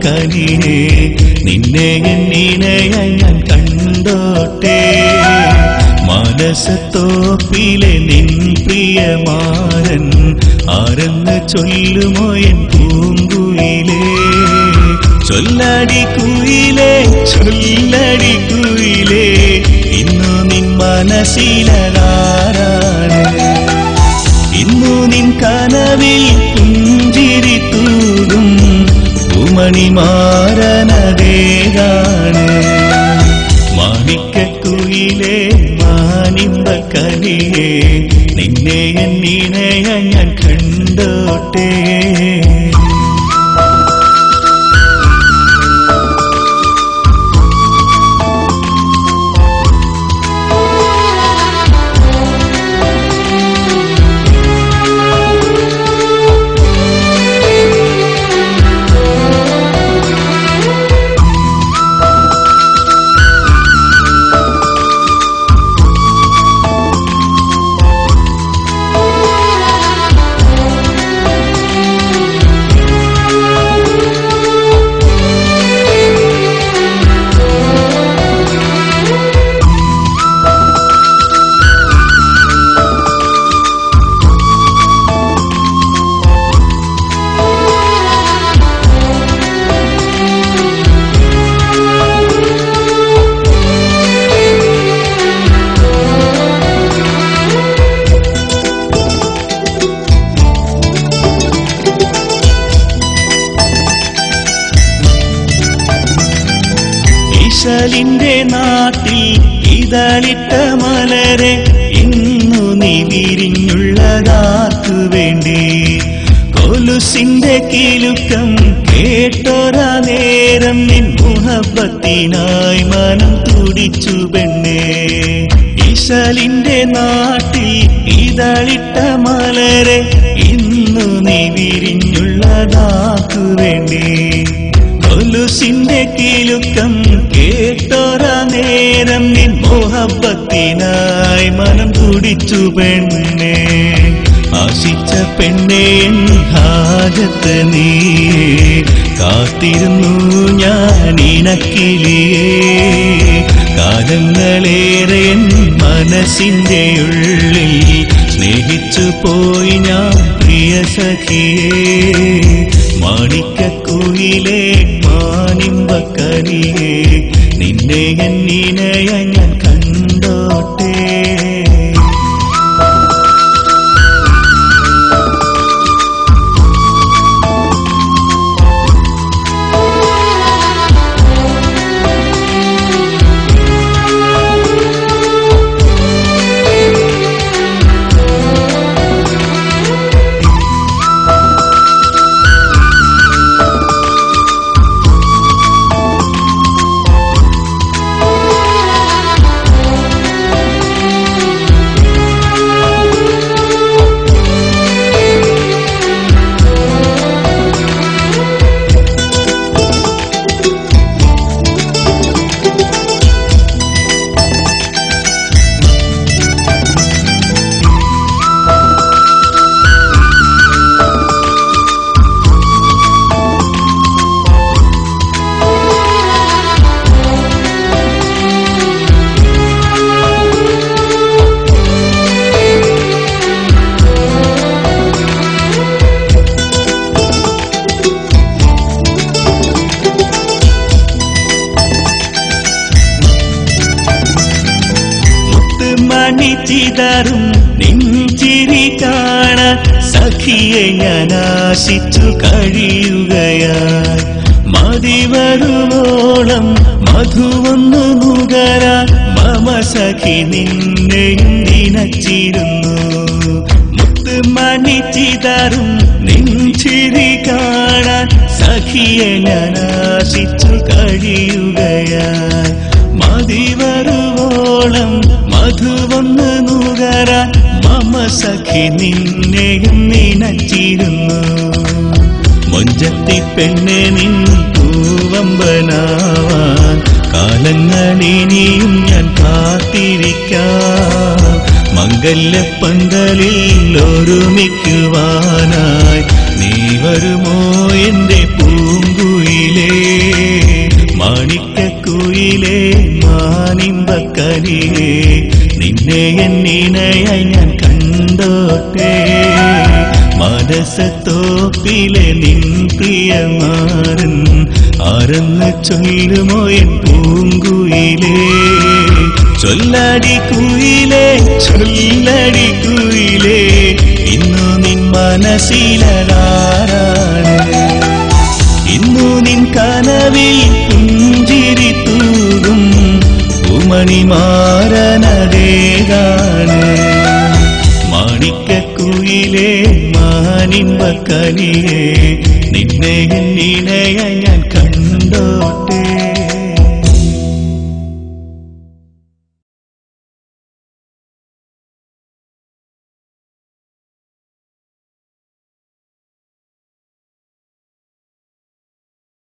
മാനിമ്പക്കനിയെ നിന്നെ എന്നിണയായി ഞാൻ കണ്ടോട്ടെ. മനസ്സത്തോപ്പിലെ നിൻ പ്രിയമാരൻ ആരെന്ന് ചൊല്ലുമോ എൻ പൂങ്കുയിലേ. ചൊല്ലടി കുയിലേ ചൊല്ലടി കുയിലേ ഇന്നു നിൻ മനസ്സിലാരാണ്. ഇന്നു നിൻ കനവിൽ പുഞ്ചിരി തൂകും പൂമണിമാരനതേതാണ്. മാണിക്കക്കുയിലേ മാനിമ്പക്കനിയെ നിന്നെ എന്നിണയായി ഞാൻ കണ്ടോട്ടെ. ഈശലിന്റെ നാട്ടിൽ ഇതളിട്ട മലരെ ഇന്നു നീ വിരിഞ്ഞുള്ളതാർക്കു വേണ്ടി. കൊലുസിന്റെ കിലുക്കം കേട്ടൊരാ നേരം നിൻ മുഹബത്തിനായി മനം തുടിച്ചു പെണ്ണേ. ഈശലിന്റെ നാട്ടിൽ ഇതളിട്ട മലരെ ഇന്നു നീ വിരിഞ്ഞുള്ളതാർക്കു വേണ്ടി. കൊലുസിന്റെ കിലുക്കം കേട്ടൊരാ നേരം നിൻ മോഹബത്തിനായി മനം തുടിച്ചു പെണ്ണേ. ആശിച്ച പെണ്ണേ ഹാജത്ത് നീയേ കാത്തിരുന്നു ഞാൻ ഇണക്കിളിയേ. കാലങ്ങളേറെ എൻ മനസ്സിന്റെ ഉള്ളിൽ സ്നേഹിച്ചു പോയി ഞാൻ പ്രിയ സഖിയേ. മാണിക്കക്കുയിലേ മാനിമ്പക്കനിയെ നിന്നെ എന്നിണയായി ഞാൻ കണ്ടോട്ടെ. ചിതറും നെഞ്ചിരി കാണാൻ സഖിയെ ഞാൻ ആശിച്ചു കഴിയുകയായി. മതിവരുവോളം മധുവൊന്നു നുകരാൻ മമ സഖി നിന്നെയും നിനച്ചിരുന്നു. മുത്തുമണി ചിതറും നെഞ്ചിരി കാണാൻ സഖിയെ ഞാൻ ആശിച്ചു കഴിയുകയായി. മതിവരുവോളം മധുവൊന്ന് നുകരാൻ മമ സഖി നിന്നെയും നിനച്ചിരുന്നു. മൊഞ്ചത്തി പെണ്ണെ നിൻ പൂവമ്പനാവാൻ കാലങ്ങളിനിയും ഞാൻ കാത്തിരിക്കാം. മംഗല്യപ്പന്തലിൽ ഒരുമിക്കുവാനായി നീ വരുമോ എന്റെ പൂങ്കുയിലേ. കുയിലേ മാണിക്കക്കുയിലേ മാനിമ്പക്കനിയേ നിന്നെ എന്നിണയായി ഞാൻ കണ്ടോട്ടെ മനസ്സത്തോപ്പിലെ നിൻ പ്രിയമാരൻ ആരെന്ന് ചൊല്ലുമോ എൻ പൂങ്കുയിലേ ചൊല്ലടി കുയിലേ ചൊല്ലടി കുയിലേ ഇന്നു നിൻ മനസ്സിലാരാണ് ഇന്നു നിൻ കനവിൽ പുഞ്ചിരി തൂകും പൂമണിമാരനതേതാണ് മാണിക്കക്കുയിലേ മാനിമ്പക്കനിയേ നിന്നെ എന്നിണയായി ഞാൻ